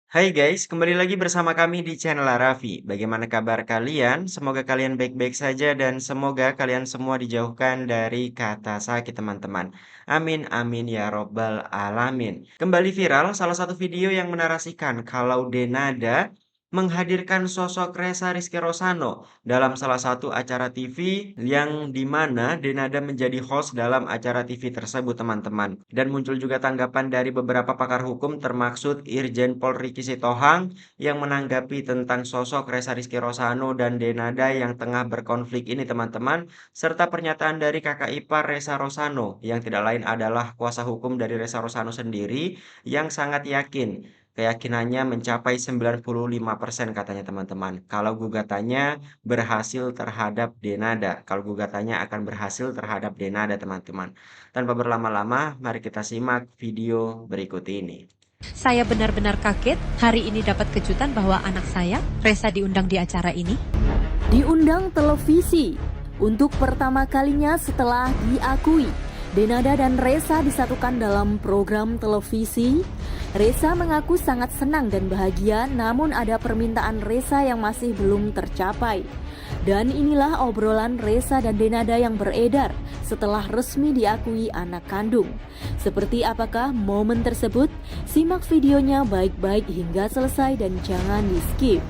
Hai guys, kembali lagi bersama kami di channel Raffi. Bagaimana kabar kalian? Semoga kalian baik-baik saja dan semoga kalian semua dijauhkan dari kata sakit teman-teman. Amin, amin ya robbal alamin. Kembali viral salah satu video yang menarasikan kalau Denada menghadirkan sosok Ressa Rizky Rosano dalam salah satu acara TV yang dimana Denada menjadi host dalam acara TV tersebut teman-teman. Dan muncul juga tanggapan dari beberapa pakar hukum termaksud Irjen Pol Riki Sitohang yang menanggapi tentang sosok Ressa Rizky Rosano dan Denada yang tengah berkonflik ini teman-teman, serta pernyataan dari kakak ipar Ressa Rosano yang tidak lain adalah kuasa hukum dari Ressa Rosano sendiri yang sangat yakin. Keyakinannya mencapai 95% katanya teman-teman. Kalau gugatannya berhasil terhadap Denada. Kalau gugatannya akan berhasil terhadap Denada teman-teman. Tanpa berlama-lama, mari kita simak video berikut ini. Saya benar-benar kaget hari ini dapat kejutan bahwa anak saya, Ressa, diundang di acara ini. Diundang televisi untuk pertama kalinya setelah diakui Denada dan Ressa disatukan dalam program televisi. Ressa mengaku sangat senang dan bahagia, namun ada permintaan Ressa yang masih belum tercapai. Dan inilah obrolan Ressa dan Denada yang beredar setelah resmi diakui anak kandung. Seperti apakah momen tersebut? Simak videonya baik-baik hingga selesai dan jangan di-skip.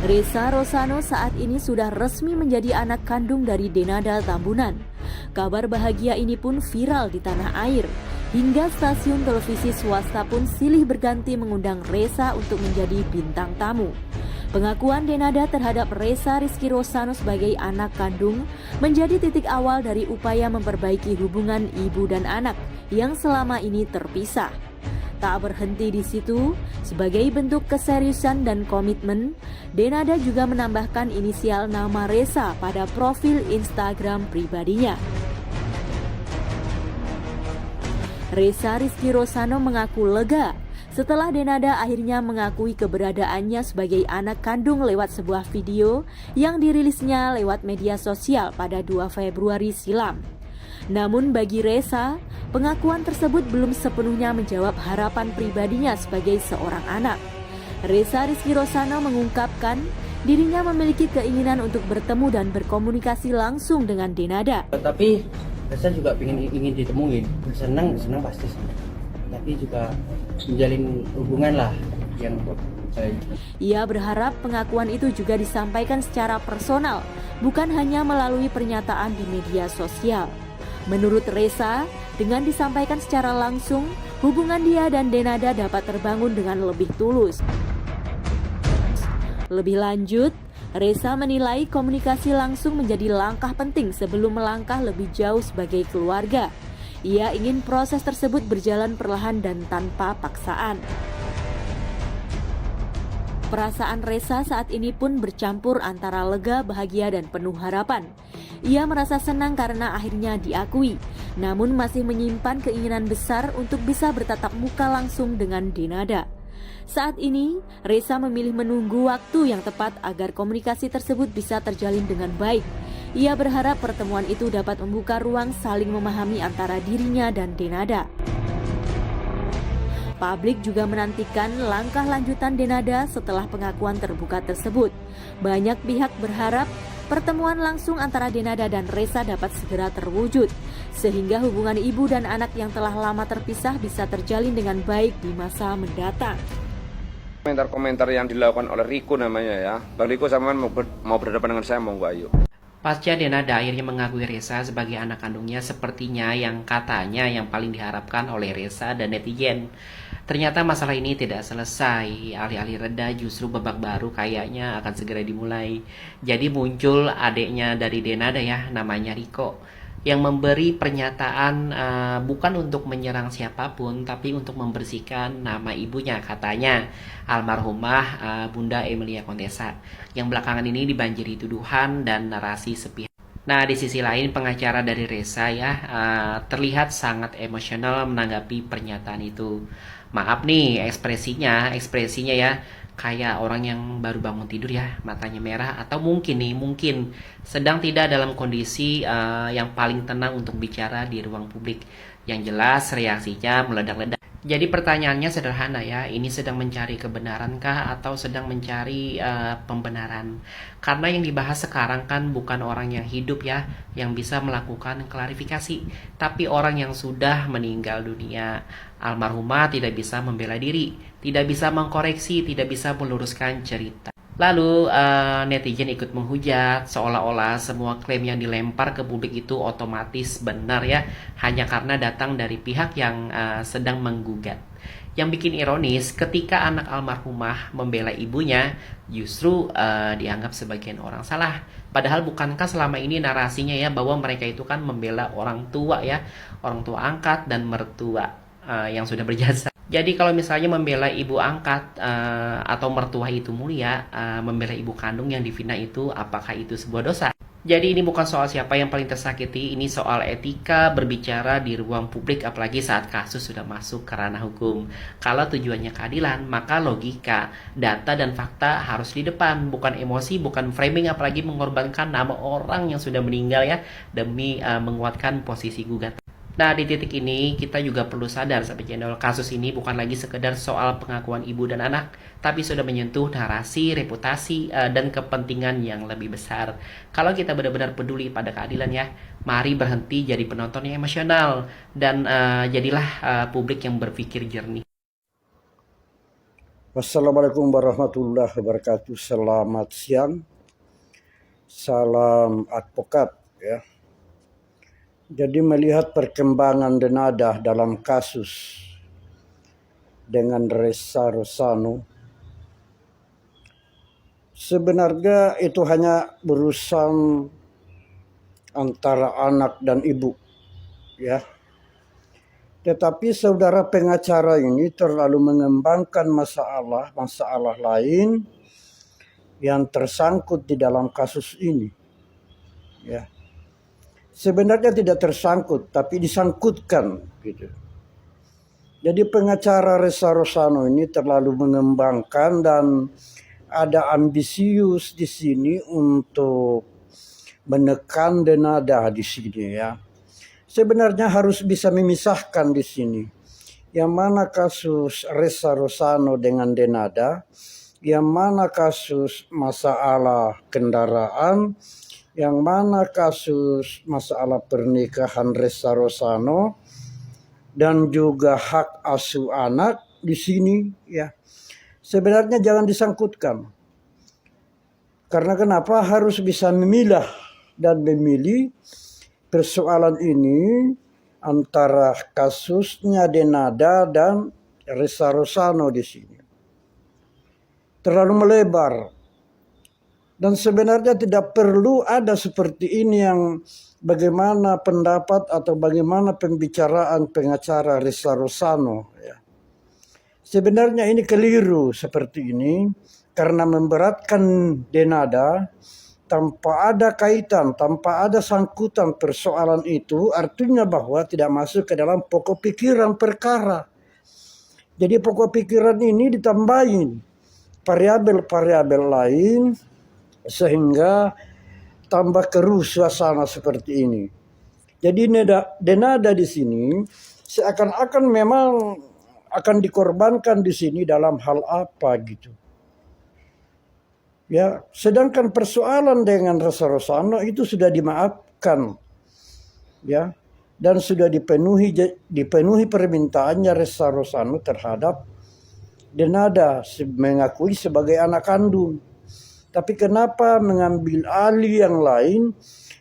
Ressa Rosano saat ini sudah resmi menjadi anak kandung dari Denada Tambunan. Kabar bahagia ini pun viral di tanah air. Hingga stasiun televisi swasta pun silih berganti mengundang Ressa untuk menjadi bintang tamu. Pengakuan Denada terhadap Ressa Rizky Rosano sebagai anak kandung menjadi titik awal dari upaya memperbaiki hubungan ibu dan anak yang selama ini terpisah. Tak berhenti di situ, sebagai bentuk keseriusan dan komitmen, Denada juga menambahkan inisial nama Ressa pada profil Instagram pribadinya. Ressa Rizky Rosano mengaku lega setelah Denada akhirnya mengakui keberadaannya sebagai anak kandung lewat sebuah video yang dirilisnya lewat media sosial pada 2 Februari silam. Namun bagi Ressa, pengakuan tersebut belum sepenuhnya menjawab harapan pribadinya sebagai seorang anak. Ressa Rizky Rosano mengungkapkan dirinya memiliki keinginan untuk bertemu dan berkomunikasi langsung dengan Denada. Tapi Ressa juga ingin ditemuin. Senang pasti senang. Tapi juga menjalin hubungan lah yang baik. Ia berharap pengakuan itu juga disampaikan secara personal, bukan hanya melalui pernyataan di media sosial. Menurut Ressa, dengan disampaikan secara langsung, hubungan dia dan Denada dapat terbangun dengan lebih tulus. Lebih lanjut, Ressa menilai komunikasi langsung menjadi langkah penting sebelum melangkah lebih jauh sebagai keluarga. Ia ingin proses tersebut berjalan perlahan dan tanpa paksaan. Perasaan Ressa saat ini pun bercampur antara lega, bahagia, dan penuh harapan. Ia merasa senang karena akhirnya diakui, namun masih menyimpan keinginan besar untuk bisa bertatap muka langsung dengan Denada. Saat ini, Ressa memilih menunggu waktu yang tepat agar komunikasi tersebut bisa terjalin dengan baik. Ia berharap pertemuan itu dapat membuka ruang saling memahami antara dirinya dan Denada. Publik juga menantikan langkah lanjutan Denada setelah pengakuan terbuka tersebut. Banyak pihak berharap pertemuan langsung antara Denada dan Ressa dapat segera terwujud, sehingga hubungan ibu dan anak yang telah lama terpisah bisa terjalin dengan baik di masa mendatang. Komentar-komentar yang dilakukan oleh Riko namanya ya. Bang Riko sama mau berhadapan dengan saya, monggo ayo. Pasca Denada akhirnya mengakui Ressa sebagai anak kandungnya, sepertinya yang katanya yang paling diharapkan oleh Ressa dan netizen. Ternyata masalah ini tidak selesai, alih-alih reda justru babak baru kayaknya akan segera dimulai. Jadi muncul adiknya dari Denada ya, namanya Riko, yang memberi pernyataan bukan untuk menyerang siapapun, tapi untuk membersihkan nama ibunya, katanya almarhumah Bunda Emilia Contessa, yang belakangan ini dibanjiri tuduhan dan narasi sepihak. Nah, di sisi lain pengacara dari Ressa ya terlihat sangat emosional menanggapi pernyataan itu. Maaf nih ekspresinya ya kayak orang yang baru bangun tidur ya, matanya merah, atau mungkin sedang tidak dalam kondisi yang paling tenang untuk bicara di ruang publik. Yang jelas reaksinya meledak-ledak. Jadi pertanyaannya sederhana ya, ini sedang mencari kebenarankah atau sedang mencari pembenaran? Karena yang dibahas sekarang kan bukan orang yang hidup ya, yang bisa melakukan klarifikasi, tapi orang yang sudah meninggal dunia. Almarhumah tidak bisa membela diri, tidak bisa mengkoreksi, tidak bisa meluruskan cerita. Lalu netizen ikut menghujat seolah-olah semua klaim yang dilempar ke publik itu otomatis benar ya, hanya karena datang dari pihak yang sedang menggugat. Yang bikin ironis ketika anak almarhumah membela ibunya justru dianggap sebagian orang salah. Padahal bukankah selama ini narasinya ya bahwa mereka itu kan membela orang tua ya, orang tua angkat dan mertua yang sudah berjasa. Jadi kalau misalnya membela ibu angkat atau mertua itu mulia, membela ibu kandung yang difitnah itu, apakah itu sebuah dosa? Jadi ini bukan soal siapa yang paling tersakiti, ini soal etika berbicara di ruang publik apalagi saat kasus sudah masuk ke ranah hukum. Kalau tujuannya keadilan, maka logika, data dan fakta harus di depan, bukan emosi, bukan framing apalagi mengorbankan nama orang yang sudah meninggal ya demi menguatkan posisi gugatan. Nah, di titik ini kita juga perlu sadar sampai channel kasus ini bukan lagi sekedar soal pengakuan ibu dan anak, tapi sudah menyentuh narasi, reputasi, dan kepentingan yang lebih besar. Kalau kita benar-benar peduli pada keadilan ya, mari berhenti jadi penonton yang emosional dan jadilah publik yang berpikir jernih. Wassalamualaikum warahmatullahi wabarakatuh. Selamat siang. Salam advokat ya. Jadi melihat perkembangan Denada dalam kasus dengan Ressa Rosano, sebenarnya itu hanya urusan antara anak dan ibu ya. Tetapi saudara pengacara ini terlalu mengembangkan masalah lain yang tersangkut di dalam kasus ini ya. Sebenarnya tidak tersangkut, tapi disangkutkan gitu. Jadi pengacara Ressa Rosano ini terlalu mengembangkan dan ada ambisius di sini untuk menekan Denada di sini ya. Sebenarnya harus bisa memisahkan di sini. Yang mana kasus Ressa Rosano dengan Denada, yang mana kasus masalah kendaraan, yang mana kasus masalah pernikahan Ressa Rosano dan juga hak asuh anak di sini ya. Sebenarnya jangan disangkutkan. Karena kenapa harus bisa memilah dan memilih persoalan ini antara kasusnya Denada dan Ressa Rosano di sini. Terlalu melebar. Dan sebenarnya tidak perlu ada seperti ini yang bagaimana pendapat atau bagaimana pembicaraan pengacara Ressa Rosano. Ya. Sebenarnya ini keliru seperti ini karena memberatkan Denada tanpa ada kaitan, tanpa ada sangkutan persoalan itu artinya bahwa tidak masuk ke dalam pokok pikiran perkara. Jadi pokok pikiran ini ditambahin variabel-variabel lain sehingga tambah keruh suasana seperti ini. Jadi Denada di sini seakan-akan memang akan dikorbankan di sini dalam hal apa gitu. Ya, sedangkan persoalan dengan Ressa Rosano itu sudah dimaafkan. Ya, dan sudah dipenuhi permintaannya Ressa Rosano terhadap Denada mengakui sebagai anak kandung. Tapi kenapa mengambil alih yang lain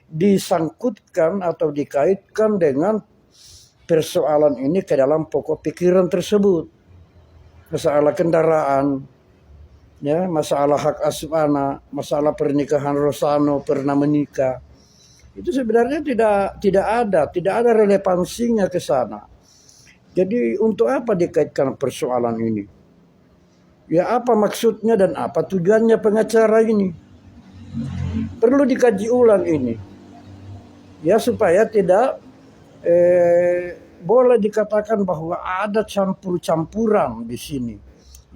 disangkutkan atau dikaitkan dengan persoalan ini ke dalam pokok pikiran tersebut. Masalah kendaraan, ya, masalah hak asuh anak, masalah pernikahan Rosano pernah menikah. Itu sebenarnya tidak ada relevansinya ke sana. Jadi untuk apa dikaitkan persoalan ini? Ya apa maksudnya dan apa tujuannya pengacara ini? Perlu dikaji ulang ini. Ya supaya tidak boleh dikatakan bahwa ada campur-campuran di sini.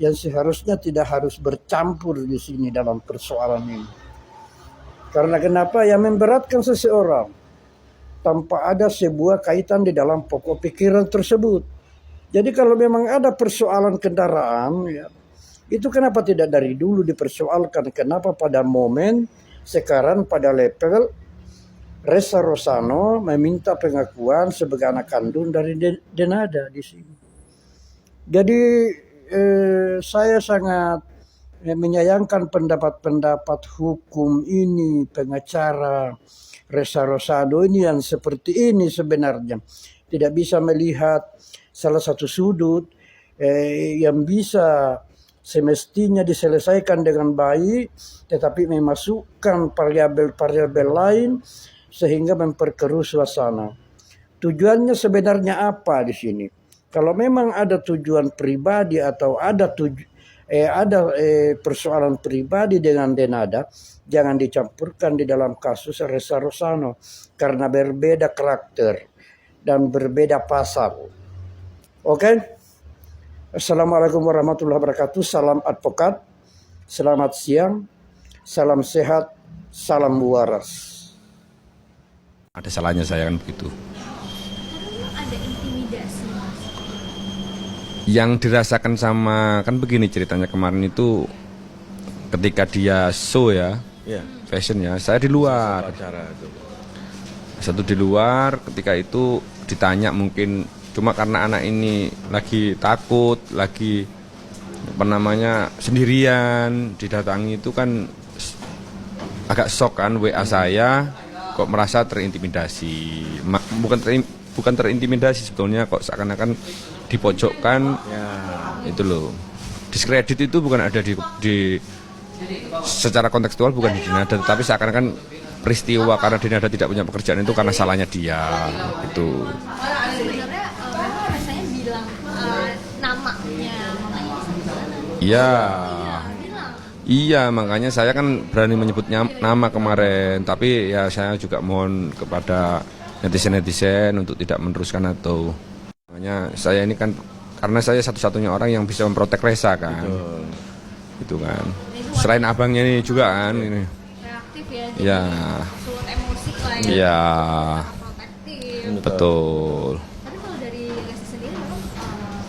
Yang seharusnya tidak harus bercampur di sini dalam persoalan ini. Karena kenapa? Yang memberatkan seseorang tanpa ada sebuah kaitan di dalam pokok pikiran tersebut. Jadi kalau memang ada persoalan kendaraan, ya, itu kenapa tidak dari dulu dipersoalkan? Kenapa pada momen sekarang pada level Ressa Rosano meminta pengakuan sebagai anak kandung dari Denada di sini. Jadi saya sangat menyayangkan pendapat-pendapat hukum ini, pengacara Ressa Rosano ini yang seperti ini sebenarnya. Tidak bisa melihat salah satu sudut yang bisa semestinya diselesaikan dengan baik, tetapi memasukkan variabel-variabel lain sehingga memperkeruh suasana. Tujuannya sebenarnya apa di sini? Kalau memang ada tujuan pribadi atau ada persoalan pribadi dengan Denada, jangan dicampurkan di dalam kasus Ressa Rosano karena berbeda karakter dan berbeda pasal. Oke? Assalamualaikum warahmatullahi wabarakatuh. Salam advokat. Selamat siang. Salam sehat. Salam waras. Ada salahnya saya kan begitu. Ada intimidasi, Mas. Yang dirasakan sama, kan begini ceritanya kemarin itu ketika dia show ya, fashion ya, saya di luar. Satu di luar, ketika itu ditanya mungkin cuma karena anak ini lagi takut, lagi sendirian, didatangi itu kan agak shock kan WA saya kok merasa terintimidasi. Bukan terintimidasi sebetulnya, kok seakan-akan dipojokkan. Itu loh. Diskredit itu bukan ada di secara kontekstual bukan di Denada, tetapi seakan-akan peristiwa karena Denada tidak punya pekerjaan itu karena salahnya dia. Itu. Sebenarnya rasanya bilang namanya makanya Iya. Iya, makanya saya kan berani menyebutnya nama kemarin, tapi ya saya juga mohon kepada netizen-netizen untuk tidak meneruskan atau makanya saya ini kan karena saya satu-satunya orang yang bisa memprotek Ressa kan. Itu kan. Selain abangnya ini juga kan ini. reaktif ya, jadi Iya. sulut emosi lah ya. Iya. Protektif. Betul. Tapi kalau dari Ressa sendiri memang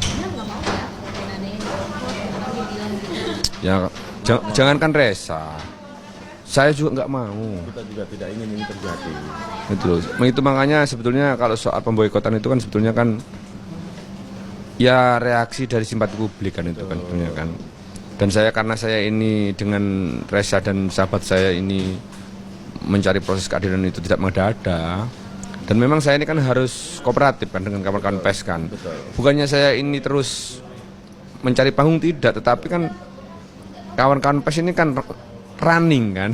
dia nggak mau ya kalau Denada yang dijemput, dia bilang gitu. Ya jangankan Ressa. Saya juga nggak mau. Kita juga tidak ingin ini terjadi. Itu loh. Itu makanya sebetulnya kalau soal pemboikotan itu kan sebetulnya kan ya reaksi dari simpati publik kan itu kan sebetulnya kan. Dan saya karena saya ini dengan Ressa dan sahabat saya ini mencari proses keadilan itu tidak mendadak. Dan memang saya ini kan harus kooperatif kan dengan kawan-kawan pers kan. Bukannya saya ini terus mencari panggung tidak, tetapi kan kawan-kawan pers ini kan running kan.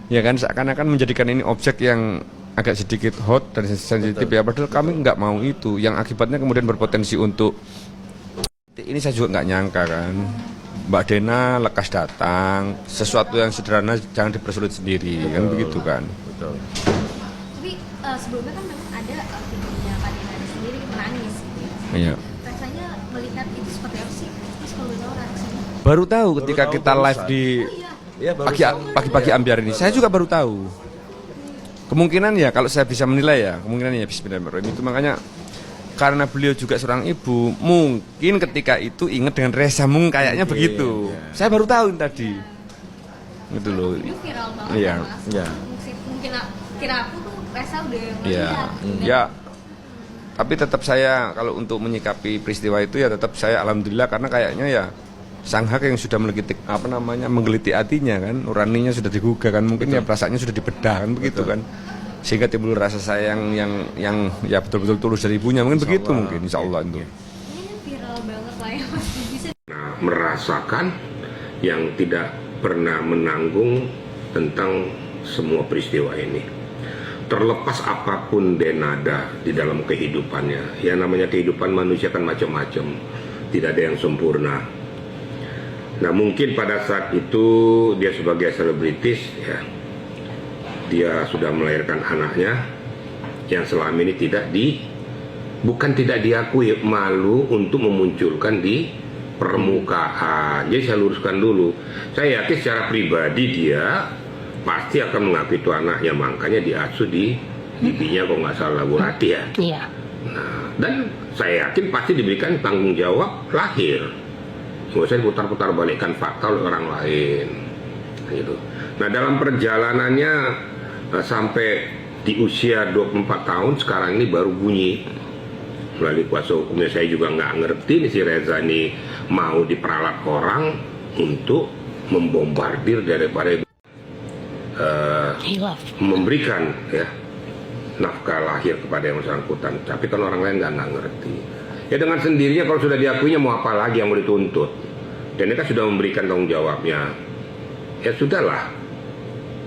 Ya kan seakan-akan menjadikan ini objek yang agak sedikit hot dan sensitif ya, padahal kami nggak mau itu yang akibatnya kemudian berpotensi untuk ini. Saya juga nggak nyangka kan Mbak Dena lekas datang, sesuatu yang sederhana jangan dipersulit sendiri. Betul. Kan begitu kan. Betul. Tapi sebelumnya kan memang ada videonya Kak Denada sendiri menangis gitu ya. Iya. Rasanya melihat itu seperti apa sih? Terus kalau tahu reaksinya. Baru tahu ketika kita live di pagi-pagi ambiar ini, saya juga baru tahu. Kemungkinan ya kalau saya bisa menilai ya, kemungkinan ya bismillahirrahmanirrahim itu makanya karena beliau juga seorang ibu, mungkin ketika itu ingat dengan Ressa, mungkin kayaknya begitu. Ya. Saya baru tahu tadi. Gitu loh. Itu viral banget Iya. ya, Mas. Iya. Mungkin kira aku tuh Ressa udah Iya. melihat. Ya. Tapi tetap saya kalau untuk menyikapi peristiwa itu ya tetap saya alhamdulillah karena kayaknya ya sang hak yang sudah menggeliti hatinya kan, nuraninya sudah digugah kan, mungkin ya perasaannya sudah dibedah kan begitu kan, sehingga timbul rasa sayang yang ya betul-betul tulus dari ibunya mungkin insya begitu Allah. Mungkin insya Allah itu. Ini viral banget lah ya Mas, bisa merasakan yang tidak pernah menanggung tentang semua peristiwa ini. Terlepas apapun Denada di dalam kehidupannya, ya namanya kehidupan manusia kan macam-macam, tidak ada yang sempurna. Nah mungkin pada saat itu dia sebagai selebritis ya, dia sudah melahirkan anaknya yang selama ini bukan tidak diakui, malu untuk memunculkan di permukaan. Jadi saya luruskan dulu, saya yakin secara pribadi dia pasti akan mengakui itu anaknya, makanya diasuh di bibinya kalau nggak salah Bu Rati ya. Iya. Nah, dan saya yakin pasti diberikan tanggung jawab lahir. Nggak usah diputar-putar balikkan fakta oleh orang lain. Gitu. Nah dalam perjalanannya sampai di usia 24 tahun sekarang ini baru bunyi melalui kuasa hukumnya. Saya juga nggak ngerti nih si Reza ini mau diperalat orang untuk membombardir daripada memberikan ya nafkah lahir kepada yang bersangkutan. Tapi kan orang lain nggak ngerti. Ya dengan sendirinya kalau sudah diakuinya mau apa lagi yang mau dituntut? Dan dia kan sudah memberikan tanggung jawabnya. Ya sudahlah.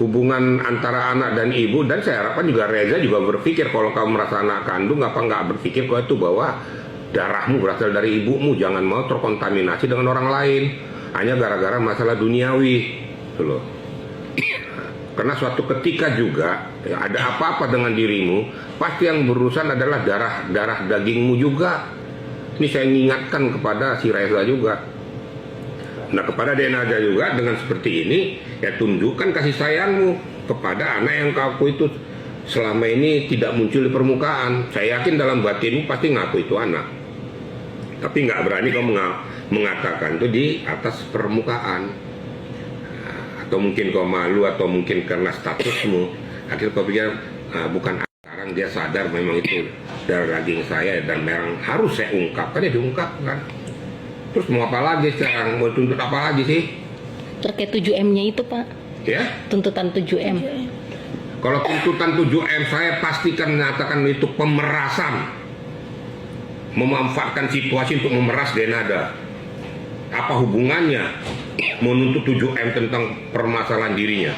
Hubungan antara anak dan ibu, dan saya harapkan juga Reza juga berpikir kalau kamu merasa anak kandung, apa nggak berpikir kalau itu bahwa darahmu berasal dari ibumu, jangan mau terkontaminasi dengan orang lain hanya gara-gara masalah duniawi, gitu loh. Karena suatu ketika juga ya, ada apa-apa dengan dirimu, pasti yang berurusan adalah darah dagingmu juga. Ini saya ingatkan kepada si Reza juga. Nah kepada Denada juga dengan seperti ini, ya tunjukkan kasih sayangmu kepada anak yang kau itu selama ini tidak muncul di permukaan. Saya yakin dalam batinmu pasti ngaku itu anak, tapi nggak berani kau mengatakan itu di atas permukaan. Atau mungkin kau malu, atau mungkin karena statusmu, akhirnya kau pikir bukan sekarang dia sadar memang itu darah daging saya dan memang harus saya ungkapkan, ya diungkapkan. Terus mau apa lagi sekarang? Mau tuntut apa lagi sih? Terkait 7M-nya itu Pak. Ya? Tuntutan 7M. Kalau tuntutan 7M saya pastikan menyatakan itu pemerasan. Memanfaatkan situasi untuk memeras Denada. Apa hubungannya menuntut 7M tentang permasalahan dirinya?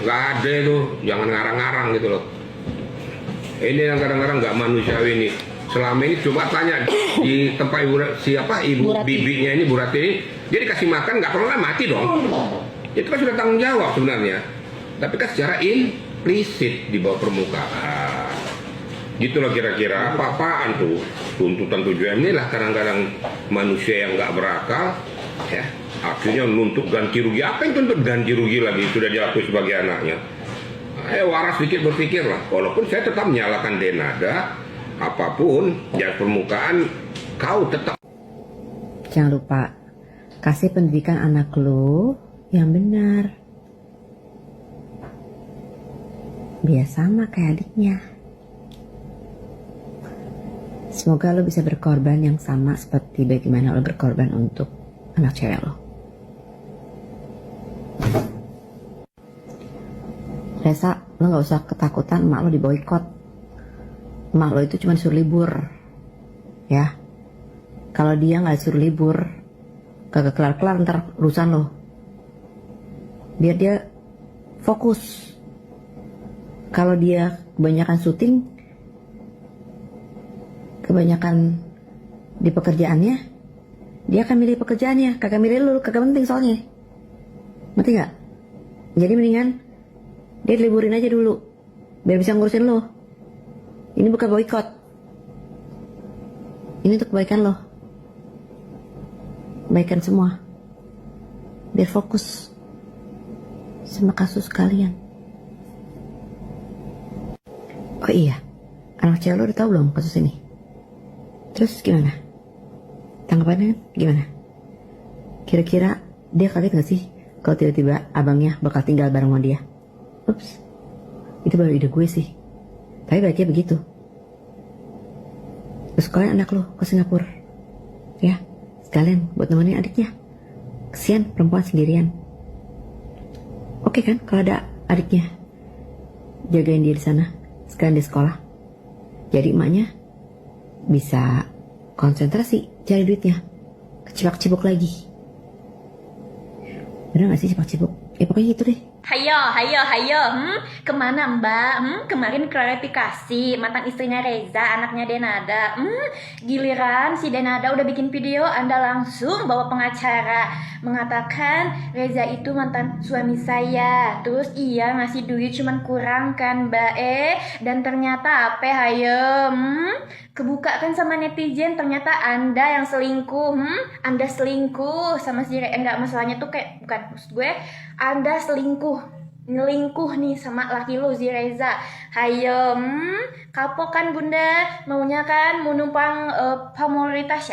Nggak ada itu, jangan ngarang-ngarang gitu loh. Ini yang kadang-kadang nggak manusiawi ini. Selama ini coba tanya di tempat ibu bibinya ini, Bu Rati ini, dia dikasih makan nggak pernah mati dong. Itu kan sudah tanggung jawab sebenarnya. Tapi kan secara implisit di bawah permukaan. Gitulah kira-kira apa-apaan tuh tuntutan 7M ini lah kadang-kadang manusia yang nggak berakal ya akhirnya nuntut ganti rugi. Apa yang tuntut ganti rugi lagi sudah diakui sebagai anaknya? Waras sedikit berpikir lah. Walaupun saya tetap menyalahkan Denada, apapun di permukaan kau tetap. Jangan lupa kasih pendidikan anak lo yang benar, biar sama kayak adiknya. Semoga lo bisa berkorban yang sama seperti bagaimana lo berkorban untuk anak cewek lo. Reza, lo gak usah ketakutan emak lo diboikot. Emak lo itu cuma suruh libur. Ya. Kalau dia gak suruh libur, kagak kelar-kelar ntar urusan lo. Biar dia fokus. Kalau dia kebanyakan syuting, kebanyakan di pekerjaannya, dia akan milih pekerjaannya, kagak milih lu, kagak penting soalnya. Ngerti gak? Jadi mendingan dia liburin aja dulu, biar bisa ngurusin lo. Ini bukan boykot, ini untuk kebaikan lo, kebaikan semua. Biar fokus sama kasus kalian. Oh iya, anak cewek lo udah tahu belum kasus ini? Terus gimana? Tanggapannya gimana? Kira-kira dia kaget gak sih kalau tiba-tiba abangnya bakal tinggal bareng sama dia? Ups, itu baru ide gue sih. Tapi baiknya begitu. Terus kalian anak lo ke Singapura, ya, sekalian buat nemenin adiknya. Kesian perempuan sendirian. Oke kan kalau ada adiknya, jagain dia di sana, sekalian di sekolah. Jadi emaknya bisa konsentrasi cari duitnya, kecibak-cibuk lagi. Bener gak sih cibak-cibuk? Ya pokoknya gitu deh. Hayo, kemana Mbak? Kemarin klarifikasi mantan istrinya Reza, anaknya Denada. Giliran si Denada udah bikin video, Anda langsung bawa pengacara mengatakan Reza itu mantan suami saya. Terus iya ngasih duit cuman kurang kan Mbak? Dan ternyata apa hayo? Kebuka kan sama netizen, ternyata Anda yang selingkuh. Anda selingkuh sama si Reza. Enggak, masalahnya tuh kayak bukan maksud gue, Anda selingkuh ngelingkuh nih sama laki lu si Reza. Hayo, kapok kan bunda, maunya kan mau numpang pamoritas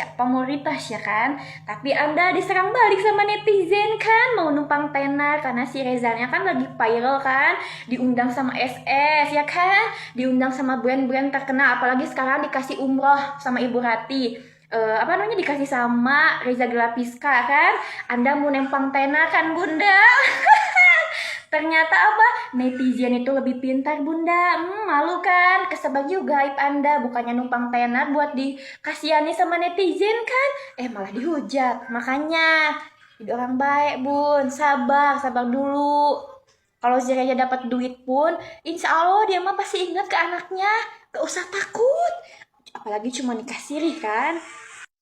ya kan. Tapi anda diserang balik sama netizen kan, mau numpang tenar karena si Rezanya kan lagi viral kan, diundang sama SS ya kan, diundang sama brand-brand terkenal, apalagi sekarang dikasih umroh sama Ibu Rati. Dikasih sama Reza Gelapiska kan, anda mau nempang tenar kan bunda. Ternyata netizen itu lebih pintar bunda. Malu kan, kesebak juga aib anda, bukannya numpang tenar buat dikasihani sama netizen kan, malah dihujat. Makanya jadi orang baik bun, sabar dulu. Kalau si Reza dapat duit pun, insya Allah dia mah pasti ingat ke anaknya, gak usah takut. Apalagi cuma nikah siri kan.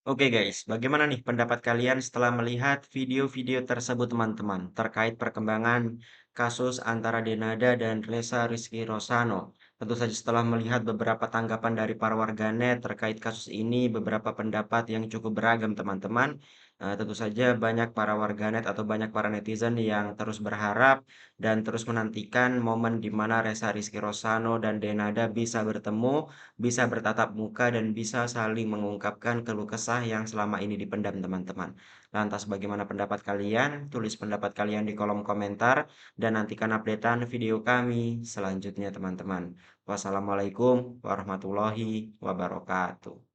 Oke guys, bagaimana nih pendapat kalian setelah melihat video-video tersebut teman-teman terkait perkembangan kasus antara Denada dan Reza Rizky Rosano? Tentu saja setelah melihat beberapa tanggapan dari para warganet terkait kasus ini, beberapa pendapat yang cukup beragam teman-teman. Tentu saja banyak para warganet atau banyak para netizen yang terus berharap dan terus menantikan momen di mana Reza Rizky Rosano dan Denada bisa bertemu, bisa bertatap muka dan bisa saling mengungkapkan keluh kesah yang selama ini dipendam teman-teman. Lantas bagaimana pendapat kalian? Tulis pendapat kalian di kolom komentar dan nantikan updatean video kami selanjutnya teman-teman. Wassalamualaikum warahmatullahi wabarakatuh.